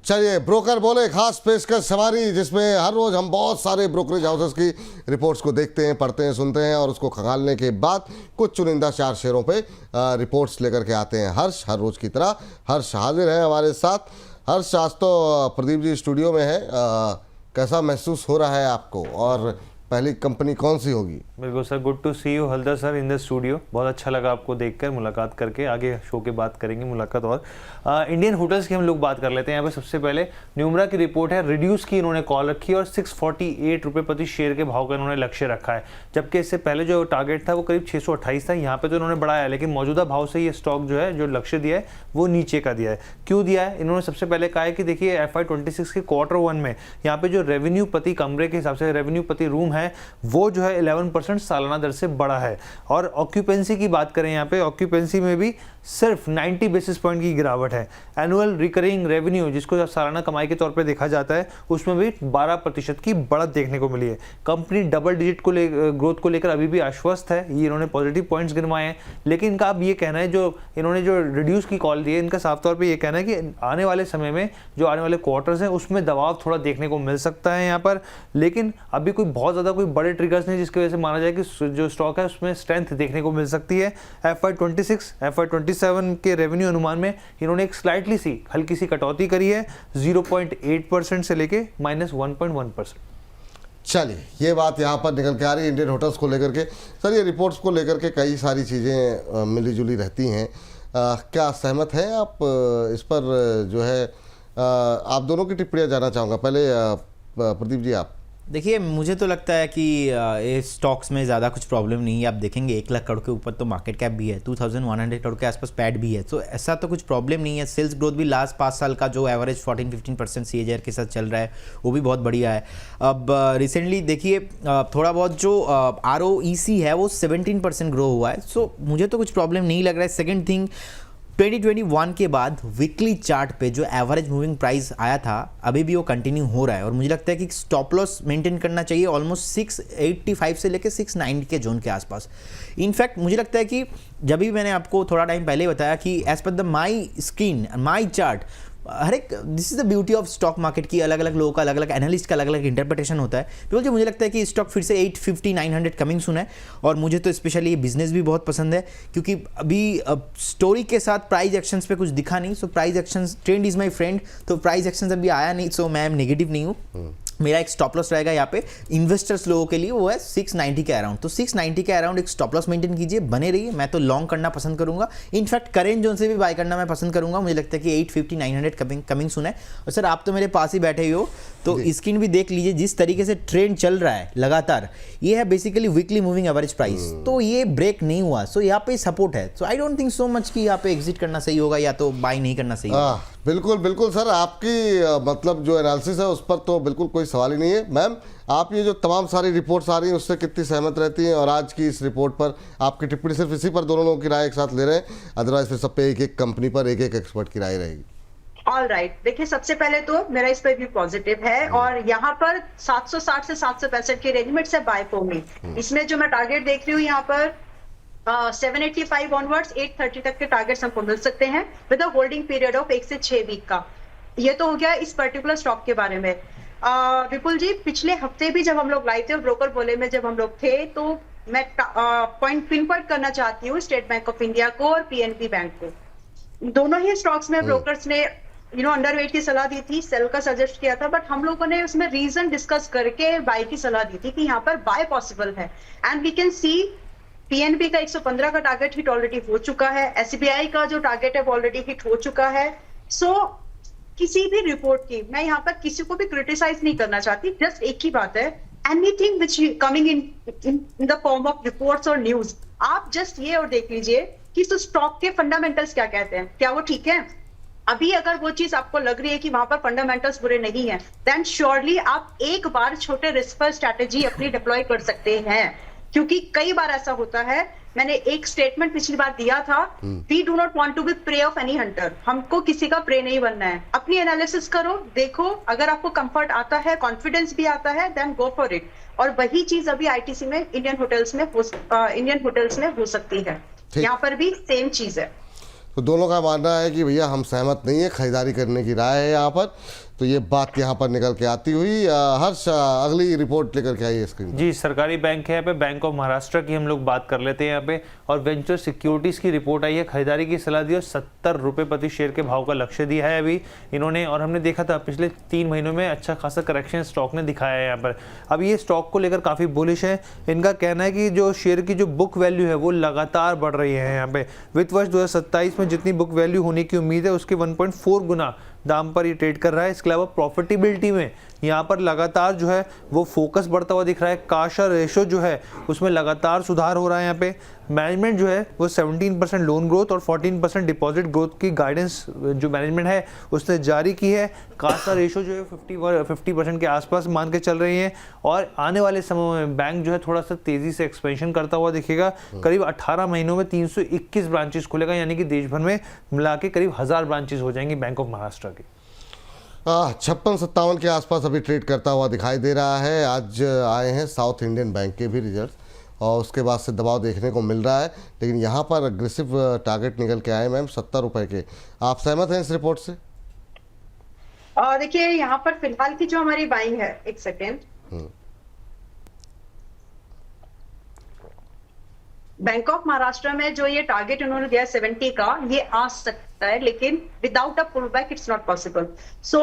चलिए, ब्रोकर बोले खास पेशकश सवारी, जिसमें हर रोज हम बहुत सारे ब्रोकरेज हाउसेस की रिपोर्ट्स को देखते हैं, पढ़ते हैं, सुनते हैं और उसको खंगालने के बाद कुछ चुनिंदा 4 शेयरों पे रिपोर्ट्स लेकर के आते हैं। हर्ष हर रोज की तरह हर्ष हाजिर है हमारे साथ। हर्ष, आज तो प्रदीप जी स्टूडियो में है, कैसा महसूस हो रहा है आपको और पहली कंपनी कौन सी होगी? बिल्कुल sir, good to see you Haldar sir in the studio. बहुत अच्छा लगा आपको देखकर, मुलाकात करके। आगे शो के बात करेंगे मुलाकात। और इंडियन होटल्स की हम लोग बात कर लेते हैं यहाँ पे। सबसे पहले न्यूमरा की रिपोर्ट है, रिड्यूस की इन्होंने कॉल रखी और 648 रुपये प्रति शेयर के भाव का इन्होंने लक्ष्य रखा है, जबकि इससे पहले जो टारगेट था वो करीब 628 था। यहाँ पे तो इन्होंने बढ़ाया, लेकिन मौजूदा भाव से ये स्टॉक जो है, जो लक्ष्य दिया है वो नीचे का दिया है। क्यों दिया है? इन्होंने सबसे पहले कहा है कि देखिए FY26 के Q1 में यहाँ पे जो रेवेन्यू प्रति कमरे के हिसाब से रेवेन्यू प्रति रूम है वो जो है 11% सालाना दर से बढ़ा है। और ऑक्यूपेंसी की बात करें, यहाँ पे ऑक्यूपेंसी में भी सिर्फ 90 बेसिस पॉइंट की गिरावट है। एनुअल रिकरिंग रेवेन्यू, जिसको सालाना कमाई के तौर पे देखा जाता है, उसमें भी 12% की बढ़त देखने को मिली है। कंपनी डबल डिजिट को ग्रोथ को लेकर अभी भी आश्वस्त है, ये इन्होंने पॉजिटिव पॉइंट्स गिनवाए हैं। लेकिन इनका अब ये कहना है, जो इन्होंने जो रिड्यूस की कॉल दी है, इनका साफ तौर पर ये कहना है कि आने वाले समय में जो आने वाले क्वार्टर्स हैं उसमें दबाव थोड़ा देखने को मिल सकता है यहाँ पर। लेकिन अभी कोई बहुत ज़्यादा कोई बड़े ट्रिगर्स नहीं जिसकी वजह से माना जाए कि जो स्टॉक है उसमें स्ट्रेंथ देखने को मिल सकती है। FY26 FY27 के रेवेन्यू अनुमान में इन्होंने एक स्लाइटली सी हल्की सी कटौती करी है, 0.8% से लेके -1.1%। चलिए, ये बात यहाँ पर निकल के आ रही है इंडियन होटल्स को लेकर के। सर, ये रिपोर्ट्स को लेकर के कई सारी चीज़ें मिली जुली रहती हैं, क्या सहमत हैं आप इस पर? जो है आप दोनों की टिप्पणियाँ जानना चाहूँगा। पहले प्रदीप जी, आप। देखिए, मुझे तो लगता है कि इस स्टॉक्स में ज़्यादा कुछ प्रॉब्लम नहीं है। आप देखेंगे 1 लाख करोड़ के ऊपर तो मार्केट कैप भी है, 2100 करोड़ के आसपास पैड भी है, तो ऐसा तो कुछ प्रॉब्लम नहीं है। सेल्स ग्रोथ भी लास्ट 5 साल का जो एवरेज 14-15% CAGR के साथ चल रहा है वो भी बहुत बढ़िया है। अब रिसेंटली देखिए, थोड़ा बहुत जो ROEC है वो 17% ग्रो हुआ है, सो मुझे तो कुछ प्रॉब्लम नहीं लग रहा है। सेकेंड थिंग, 2021 के बाद वीकली चार्ट पे जो एवरेज मूविंग प्राइस आया था अभी भी वो कंटिन्यू हो रहा है, और मुझे लगता है कि स्टॉप लॉस मेंटेन करना चाहिए ऑलमोस्ट 685 से लेकर 690 के जोन के आसपास। इनफैक्ट मुझे लगता है कि जब भी मैंने आपको थोड़ा टाइम पहले बताया कि as per the my screen my chart, हर एक, this is the beauty of stock market की, अलग अलग लोगों का, अलग अलग एनालिस्ट का अलग अलग इंटरप्रिटेशन होता है। बिकॉज मुझे लगता है कि स्टॉक फिर से 850-900 कमिंग सुना है, और मुझे तो स्पेशली ये बिजनेस भी बहुत पसंद है, क्योंकि अभी स्टोरी के साथ प्राइस एक्शंस पे कुछ दिखा नहीं। So price actions, trend is my friend, तो प्राइस एक्शंस अभी आया नहीं, सो मैं नेगेटिव नहीं हूँ। मेरा एक स्टॉप लॉस रहेगा यहाँ पे इन्वेस्टर्स लोगों के लिए, वो है 690 के अराउंड। तो 690 के अराउंड एक स्टॉप लॉस मेंटेन कीजिए, बने रहिए। मैं तो लॉन्ग करना पसंद करूंगा, इनफैक्ट करेंट जोन से भी बाय करना मैं पसंद करूंगा। मुझे लगता है कि 850-900 कमिंग सुना है। और सर, आप तो मेरे पास ही बैठे हो, तो स्क्रीन भी देख लीजिए, जिस तरीके से ट्रेंड चल रहा है लगातार, ये है basically weekly moving average price, तो ये ब्रेक नहीं हुआ। सो यहाँ पे सपोर्ट है, so I don't think so much कि यहाँ पे एग्जिट करना सही होगा या तो बाय नहीं करना सही होगा। बिल्कुल बिल्कुल सर, आपकी मतलब जो एनालिसिस है उस पर तो बिल्कुल कोई सवाल ही नहीं है। मैम, आप ये जो तमाम सारी रिपोर्ट्स आ रही हैं उससे कितनी सहमत रहती हैं, और आज की इस रिपोर्ट पर आपकी टिप्पणी? सिर्फ इसी पर दोनों लोगों की राय एक साथ ले रहे हैं, अदरवाइज फिर सब पे एक एक कंपनी पर एक एक एक्सपर्ट की राय रहेगी। ऑल राइट, देखिए, सबसे पहले तो मेरा इस पर भी पॉजिटिव है, और यहाँ पर 760 से 765 के रेंज में से बाय फॉर मी। इसमें जो मैं टारगेट देख रही हूँ यहाँ पर 785 ऑनवर्ड्स 830 तक के टारगेट्स हमको मिल सकते हैं with a holding period of 1 से 6 वीक का। ये तो हो गया इस पर्टिकुलर स्टॉक के बारे में। विपुल जी, पिछले हफ्ते भी जब हम लोग लाए थे और ब्रोकर बोले में जब हम लोग थे, तो मैं पॉइंट पिन पॉइंट करना चाहती हूँ स्टेट बैंक ऑफ इंडिया को और PNB बैंक को। दोनों ही स्टॉक्स में ब्रोकर्स ने अंडरवेट की सलाह दी थी, सेल का सजेस्ट किया था, बट हम लोगों ने उसमें रीजन डिस्कस करके बाय की सलाह दी थी कि यहाँ पर बाय पॉसिबल है। And we can see PNB का 115 का टारगेट हिट ऑलरेडी हो चुका है, SBI का जो टारगेट है वो ऑलरेडी हिट हो चुका है। सो किसी भी रिपोर्ट की मैं यहाँ पर किसी को भी क्रिटिसाइज नहीं करना चाहती, जस्ट एक ही बात है, anything which coming in the form of reports और न्यूज, आप जस्ट ये और देख लीजिए कि तो स्टॉक के फंडामेंटल्स क्या कहते हैं, क्या वो ठीक है। अभी अगर वो चीज आपको लग रही है कि वहां पर फंडामेंटल्स बुरे नहीं है, देन श्योरली आप एक बार छोटे रिस्क पर स्ट्रैटेजी अपनी डिप्लॉय कर सकते हैं, क्योंकि कई बार ऐसा होता है। मैंने एक स्टेटमेंट पिछली बार दिया था, we do not want to be prey of any hunter, हमको किसी का प्रे नहीं बनना है। अपनी एनालिसिस करो, देखो, अगर आपको कंफर्ट आता है, कॉन्फिडेंस भी आता है, देन गो फॉर इट। और वही चीज अभी ITC में, इंडियन होटल्स में हो सकती है, यहाँ पर भी सेम चीज है। तो दोनों का मानना है कि भैया हम सहमत नहीं है, खरीदारी करने की राय है यहाँ पर। तो ये बात यहाँ पर निकल के आती हुई। हर्ष, अगली रिपोर्ट लेकर के आइए स्क्रीन पर। जी, सरकारी बैंक है यहाँ पे, बैंक ऑफ महाराष्ट्र की हम लोग बात कर लेते हैं यहाँ पे। और वेंचर सिक्योरिटीज की रिपोर्ट आई है, खरीदारी की सलाह दी और 70 रुपये प्रति शेयर के भाव का लक्ष्य दिया है अभी इन्होंने। और हमने देखा था पिछले 3 महीनों में अच्छा खासा करेक्शन स्टॉक ने दिखाया है यहाँ पर। अब ये स्टॉक को लेकर काफ़ी बुलिश है। इनका कहना है कि जो शेयर की जो बुक वैल्यू है वो लगातार बढ़ रही है यहाँ पे। वित्त वर्ष 2027 में जितनी बुक वैल्यू होने की उम्मीद है उसके 1.4 गुना दाम पर ये ट्रेड कर रहा है। इसके अलावा प्रॉफिटेबिलिटी में यहाँ पर लगातार जो है वो फोकस बढ़ता हुआ दिख रहा है। काशा रेशो जो है उसमें लगातार सुधार हो रहा है यहाँ पे। मैनेजमेंट जो है वो 17% लोन ग्रोथ और 14% डिपॉजिट ग्रोथ की गाइडेंस जो मैनेजमेंट है उसने जारी की है। काशा रेशो जो है 50% के आसपास मान के चल रही है। और आने वाले समय में बैंक जो है थोड़ा सा तेजी से एक्सपेंशन करता हुआ दिखेगा। करीब 18 महीनों में 321 ब्रांचेस खुलेगा, यानी कि देश भर में मिला के करीब 1000 ब्रांचेस हो जाएंगी बैंक ऑफ महाराष्ट्र की। 56-57 के आसपास अभी ट्रेड करता हुआ दिखाई दे रहा है। आज आए हैं साउथ इंडियन बैंक के भी रिजल्ट और उसके बाद से दबाव देखने को मिल रहा है, लेकिन यहाँ पर अग्रेसिव टारगेट निकल के आए मैम 70 रुपए के। आप सहमत हैं इस रिपोर्ट से? देखिए यहाँ पर फिलहाल की जो हमारी बाइंग है, एक सेकेंड, बैंक ऑफ महाराष्ट्र में जो ये टारगेट उन्होंने दिया 70 का, ये आ सकता है, लेकिन without a pull back it's not possible. So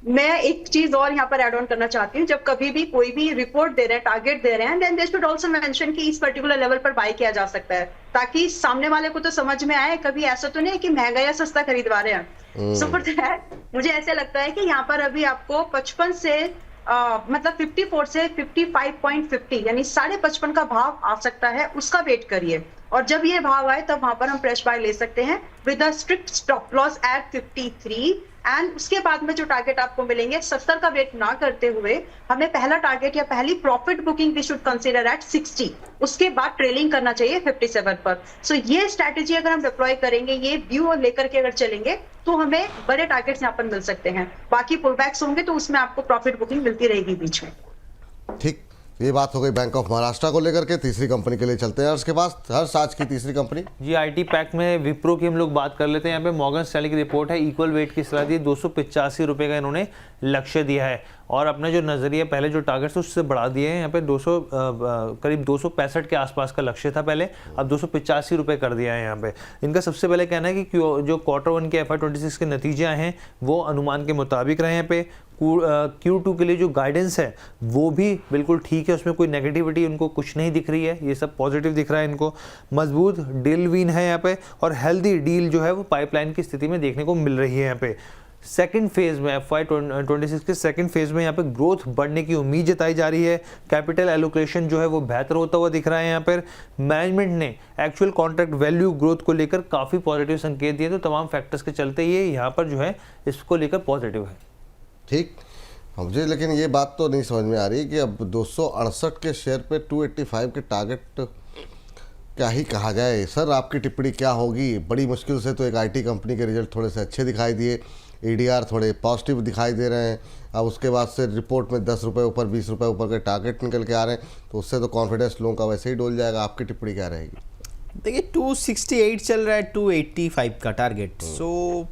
मैं एक चीज और यहाँ पर ऐड ऑन करना चाहती हूँ, जब कभी भी कोई भी रिपोर्ट दे रहे हैं, टारगेट दे रहे हैं, then they should also mention कि इस पर्टिकुलर लेवल पर बाय किया जा सकता है, ताकि सामने वाले को तो समझ में आए। कभी ऐसा तो नहीं है कि महंगा या सस्ता खरीदवा रहे हैं। सो फॉर दैट मुझे ऐसे लगता है कि यहाँ पर अभी आपको 55 से मतलब 54 से 55.50 यानी 55.5 का भाव आ सकता है, उसका वेट करिए। और जब ये भाव आए तब वहां पर हम फ्रेश बाय ले सकते हैं with a strict stop loss at 53। And उसके बाद में जो टारगेट आपको मिलेंगे 70 का वेट ना करते हुए हमें पहला टारगेट या पहली profit booking we should consider at 60। उसके बाद ट्रेलिंग करना चाहिए 57 पर। सो ये स्ट्रैटेजी अगर हम डिप्लॉय करेंगे, ये व्यू लेकर के अगर चलेंगे, तो हमें बड़े टारगेट्स यहाँ पर मिल सकते हैं। बाकी पुलबैक्स होंगे तो उसमें आपको प्रॉफिट बुकिंग मिलती रहेगी बीच में। ठीक, ये बात हो गई बैंक ऑफ महाराष्ट्र को लेकर के। तीसरी कंपनी के लिए चलते हैं हर्ष के पास। हर्ष, आज की तीसरी कंपनी जी, आईटी पैक में विप्रो की हम लोग बात कर लेते हैं। यहाँ पे मॉर्गन स्टैनली की रिपोर्ट है, इक्वल वेट की सलाह दी, 285 रुपये का इन्होंने लक्ष्य दिया है और अपना जो नजरिया पहले जो टारगेट्स उससे बढ़ा दिए हैं। यहाँ पे करीब 265 के आसपास का लक्ष्य था पहले, अब 285 रुपये कर दिया है यहाँ पे। इनका सबसे पहले कहना है कि जो Q1 के FY26 के नतीजे आए हैं वो अनुमान के मुताबिक रहे। यहाँ पे Q2 के लिए जो गाइडेंस है वो भी बिल्कुल ठीक है, उसमें कोई नेगेटिविटी उनको कुछ नहीं दिख रही है, ये सब पॉजिटिव दिख रहा है इनको। मजबूत डील विन है यहाँ पे और हेल्दी डील जो है वो पाइपलाइन की स्थिति में देखने को मिल रही है यहाँ पे। सेकंड फेज में FY26 के सेकंड फेज में यहाँ पे ग्रोथ बढ़ने की उम्मीद जताई जा रही है। कैपिटल एलोकेशन जो है वो बेहतर होता हुआ दिख रहा है यहाँ पर। मैनेजमेंट ने एक्चुअल कॉन्ट्रैक्ट वैल्यू ग्रोथ को लेकर काफ़ी पॉजिटिव संकेत दिए, तो तमाम फैक्टर्स के चलते ये यहाँ पर जो है इसको लेकर पॉजिटिव है। ठीक, मुझे लेकिन ये बात तो नहीं समझ में आ रही कि अब 268 के शेयर पे 285 के टारगेट क्या ही कहा जाए। सर, आपकी टिप्पणी क्या होगी? बड़ी मुश्किल से तो एक आईटी कंपनी के रिजल्ट थोड़े से अच्छे दिखाई दिए, ADR थोड़े पॉजिटिव दिखाई दे रहे हैं। अब उसके बाद से रिपोर्ट में 10 रुपये ऊपर 20 रुपये ऊपर के टारगेट निकल के आ रहे हैं, तो उससे तो कॉन्फिडेंस लोगों का वैसे ही डोल जाएगा। आपकी टिप्पणी क्या रहेगी? देखिए 268 चल रहा है, 285 का टारगेट। सो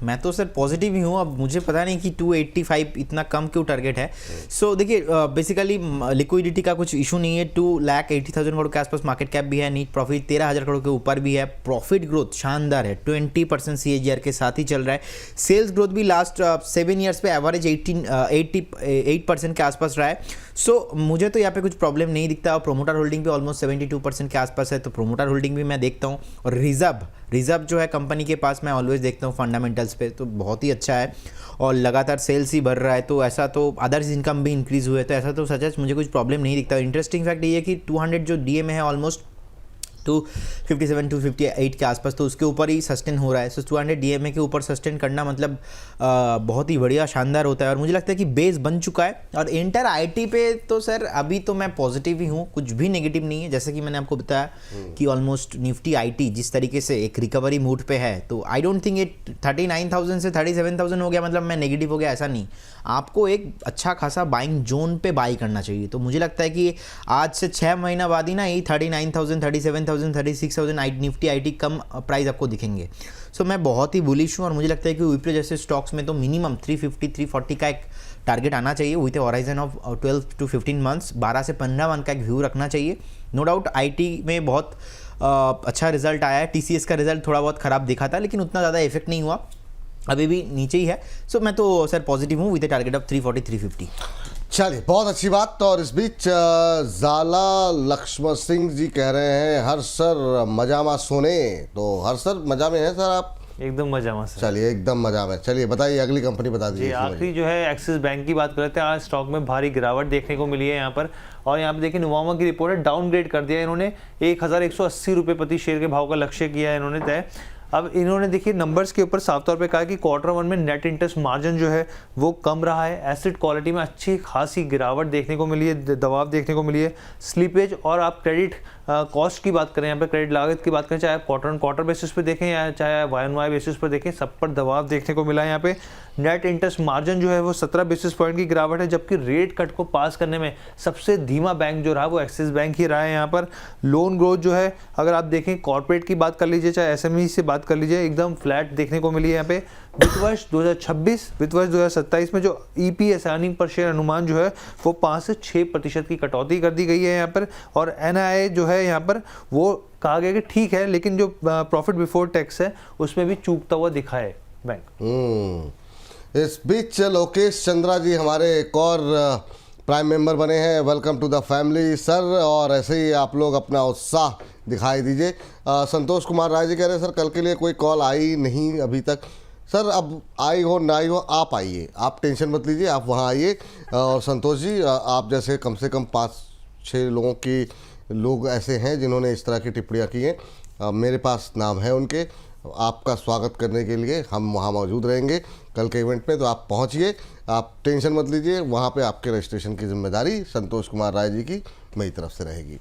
मैं तो सर पॉजिटिव ही हूँ। अब मुझे पता नहीं कि 285 इतना कम क्यों टारगेट है। सो देखिए बेसिकली लिक्विडिटी का कुछ इशू नहीं है। 2,80,000 करोड़ के आसपास मार्केट कैप भी है। नीट प्रॉफिट 13,000 करोड़ के ऊपर भी है। प्रॉफिट ग्रोथ शानदार है, 20% CAGR के साथ ही चल रहा है। सेल्स ग्रोथ भी लास्ट 7 ईयर्स पे एवरेज 88% के आसपास रहा है। सो मुझे तो यहाँ पे कुछ प्रॉब्लम नहीं दिखता। और प्रोमोटर होल्डिंग भी ऑलमोस्ट 72% के आसपास है, तो प्रोमोटर होल्डिंग भी मैं देखता हूँ। और रिजर्व जो है कंपनी के पास, मैं ऑलवेज देखता हूँ फंडामेंटल्स पे, तो बहुत ही अच्छा है और लगातार सेल्स ही बढ़ रहा है। तो ऐसा तो अदर्स इनकम भी इंक्रीज हुए, तो ऐसा तो सच मुझे कुछ प्रॉब्लम नहीं दिखता। इंटरेस्टिंग फैक्ट ये है कि 200 जो DMA है ऑलमोस्ट 257 258 के आसपास, तो उसके ऊपर ही सस्टेन हो रहा है। सो 200 DMA के ऊपर सस्टेन करना मतलब बहुत ही बढ़िया शानदार होता है। और मुझे लगता है कि बेस बन चुका है। और इंटर IT पे तो सर अभी तो मैं पॉजिटिव ही हूँ, कुछ भी नेगेटिव नहीं है। जैसे कि मैंने आपको बताया कि ऑलमोस्ट निफ्टी IT जिस तरीके से एक रिकवरी मूड पे है, तो आई डोंट थिंक ये 39,000 से 37,000 हो गया मतलब मैं नेगेटिव हो गया, ऐसा नहीं। आपको एक अच्छा खासा बाइंग जोन पे बाई करना चाहिए। तो मुझे लगता है कि आज से 6 महीना बाद ही ना ये 39,000 37,000 35,000 36,000 निफ्टी आईटी कम प्राइस आपको दिखेंगे। सो मैं बहुत ही बुलिश हूँ और मुझे लगता है कि विप्रो जैसे स्टॉक्स में तो मिनिमम 350 340 का एक टारगेट आना चाहिए with horizon of 12 to 15 months, 12 से 15 मंथ का एक व्यू रखना चाहिए। नो डाउट आईटी में बहुत अच्छा रिजल्ट आया है, टीसीएस का रिजल्ट थोड़ा बहुत खराब दिखा था लेकिन उतना ज़्यादा इफेक्ट नहीं हुआ, अभी भी नीचे ही है। सो मैं तो सर पॉजिटिव हूँ विद ए टारगेट ऑफ 340 350। चलिए, बहुत अच्छी बात। और इस बीच जाला लक्ष्मण सिंह जी कह रहे हैं हर सर मजामा सोने, तो हर सर मजा में है सर आप? एकदम मजा में सर। चलिए, एकदम मजा में। चलिए बताइए, अगली कंपनी बता जी, दीजिए। आखिरी जो है एक्सिस बैंक की बात कर लेते हैं। आज स्टॉक में भारी गिरावट देखने को मिली है यहाँ पर, और यहाँ पे देखिए नुवामा की रिपोर्ट है, डाउनग्रेड कर दिया इन्होंने, 1180 रुपये प्रति शेयर के भाव का लक्ष्य किया है इन्होंने तय। अब इन्होंने देखिए नंबर्स के ऊपर साफ तौर पे कहा कि Q1 में नेट इंटरेस्ट मार्जिन जो है वो कम रहा है, एसेट क्वालिटी में अच्छी खासी गिरावट देखने को मिली है, दबाव देखने को मिली है, स्लीपेज और आप क्रेडिट कॉस्ट की बात करें, यहाँ पे क्रेडिट लागत की बात करें, चाहे आप क्वार्टर बेसिस पे देखें या चाहे YoY बेसिस पर देखें, सब पर दबाव देखने को मिला है। यहाँ पे नेट इंटरेस्ट मार्जिन जो है वो 17 बेसिस पॉइंट की गिरावट है, जबकि रेट कट को पास करने में सबसे धीमा बैंक जो रहा वो एक्सिस बैंक ही रहा है। यहाँ पर लोन ग्रोथ जो है अगर आप देखें, कॉर्पोरेट की बात कर लीजिए चाहे SME से बात कर लीजिए, एकदम फ्लैट देखने को मिली है। यहाँ पे वित्त वर्ष 2026 वित्त वर्ष 2027 में जो EPS अर्निंग पर शेयर अनुमान जो है वो 5 से 6% की कटौती कर दी गई है यहाँ पर, और NII जो है यहाँ पर वो कहा गया कि ठीक है, लेकिन जो प्रॉफिट बिफोर टैक्स है उसमें भी चूकता हुआ दिखा है बैंक। इस बीच लोकेश चंद्रा जी हमारे एक और प्राइम मेंबर बने हैं। Welcome to the family sir, और ऐसे ही आप लोग अपना उत्साह दिखाई दीजिए। संतोष कुमार राय जी कह रहे हैं सर कल के लिए कोई कॉल आई नहीं अभी तक। सर अब आई हो ना आई हो, आप आइए, आप टेंशन मत लीजिए, आप वहाँ आइए। और संतोष जी, आप जैसे कम से कम 5-6 लोग ऐसे हैं जिन्होंने इस तरह की टिप्पणियाँ की हैं, मेरे पास नाम है उनके। आपका स्वागत करने के लिए हम वहाँ मौजूद रहेंगे कल के इवेंट में, तो आप पहुँचिए, आप टेंशन मत लीजिए। वहाँ पे आपके रजिस्ट्रेशन की जिम्मेदारी संतोष कुमार राय जी की मेरी तरफ से रहेगी।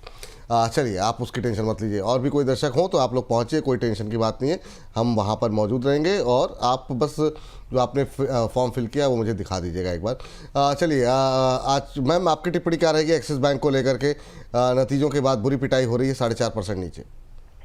चलिए, आप उसकी टेंशन मत लीजिए। और भी कोई दर्शक हो तो आप लोग पहुँचिए, कोई टेंशन की बात नहीं है, हम वहाँ पर मौजूद रहेंगे। और आप बस जो आपने फॉर्म फिल किया वो मुझे दिखा दीजिएगा एक बार। चलिए, आज मैम आपकी टिप्पणी क्या रहेगी एक्सिस बैंक को लेकर के? नतीजों के बाद बुरी पिटाई हो रही है, 4.5% नीचे।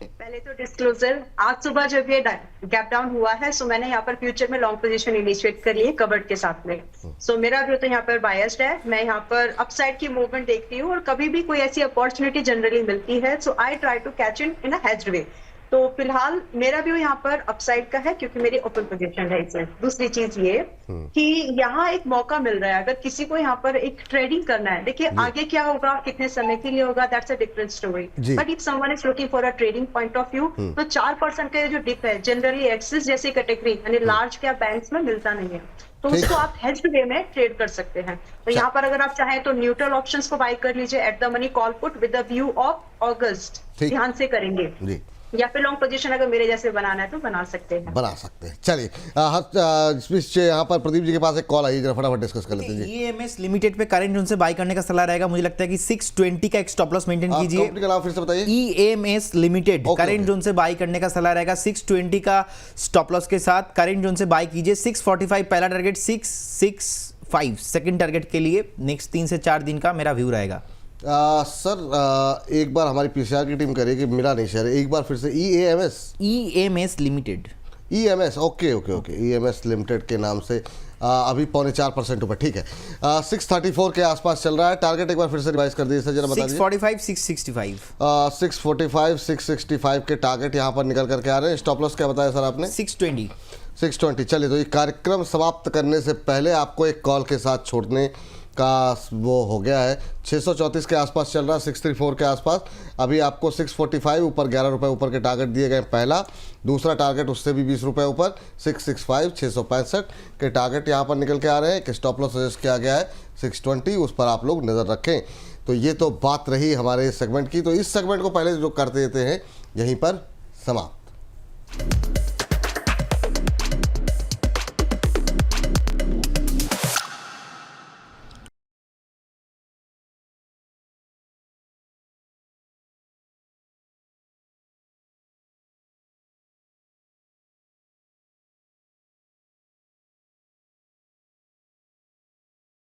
पहले तो डिस्क्लोजर, आज सुबह जब ये गैप डाउन हुआ है सो मैंने यहाँ पर फ्यूचर में लॉन्ग पोजीशन इनिशिएट करी है कवर्ड के साथ में। सो मेरा व्यू तो यहाँ पर बायस्ड है, मैं यहाँ पर अपसाइड की मूवमेंट देखती हूँ, और कभी भी कोई ऐसी अपॉर्चुनिटी जनरली मिलती है so I try to catch in a hedged way. तो फिलहाल मेरा व्यू यहाँ पर अपसाइड का है क्योंकि मेरी ओपन पोजीशन है इसमें। दूसरी चीज ये कि यहाँ एक मौका मिल रहा है, अगर किसी को यहाँ पर एक ट्रेडिंग करना है, देखिए आगे क्या होगा, कितने समय के लिए होगा, that's a different story, but if someone is looking for a trading point of view, तो 4% का जो डिप है जनरली एक्सिस जैसी कैटेगरी यानी लार्ज कैप बैंक्स में मिलता नहीं है, तो उसको आप हेज्ड वे में ट्रेड कर सकते हैं। तो यहाँ पर अगर आप चाहें तो न्यूट्रल ऑप्शंस को बाय कर लीजिए at the money call put with the view of अगस्त, ध्यान से करेंगे, या फिर लॉन्ग पोजीशन अगर मेरे जैसे बनाना है तो बना सकते हैं। चलिए, यहाँ पर प्रदीप जी के पास एक कॉल आई, जरा फटाफट डिस्कस कर लेते हैं। EMS लिमिटेड पे करंट जोन से बाय करने का सलाह रहेगा, मुझे लगता है कि 620 का एक स्टॉप लॉस मेंटेन कीजिए। कंपनी का नाम फिर से बताइए। EMS लिमिटेड करंट जोन से बाय करने का सलाह रहेगा, 620 का स्टॉप लॉस के साथ करंट जोन से बाय कीजिए। 645 पहला टारगेट, 665 सेकंड टारगेट के लिए नेक्स्ट 3 से 4 दिन का मेरा व्यू रहेगा। सर एक बार हमारी PCR की टीम करेगी, मिला नहीं शेयर, एक बार फिर से EMS limited, EMS okay EMS limited के नाम से अभी 4.25% ऊपर, ठीक है। 634 के आसपास चल रहा है, टारगेट एक बार फिर से रिवाइज कर दीजिए सर, जरा बता दीजिए। 645 665 645 665 के टारगेट यहाँ पर निकल करके आ रहे हैं। स्टॉप लॉस क्या बताया सर आपने? 620। चलिए, तो ये कार्यक्रम समाप्त करने से पहले आपको एक कॉल के साथ छोड़ने का वो हो गया है। 634 के आसपास चल रहा है, 634 के आसपास। अभी आपको 645 ऊपर 11 रुपये ऊपर के टारगेट दिए गए पहला, दूसरा टारगेट उससे भी 20 रुपये ऊपर 665 665 के टारगेट यहाँ पर निकल के आ रहे हैं। कि स्टॉप लॉस सजेस्ट किया गया है 620, उस पर आप लोग नज़र रखें। तो ये तो बात रही हमारे इस सेगमेंट की। तो इस सेगमेंट को पहले जो कर देते हैं यहीं पर समाप्त।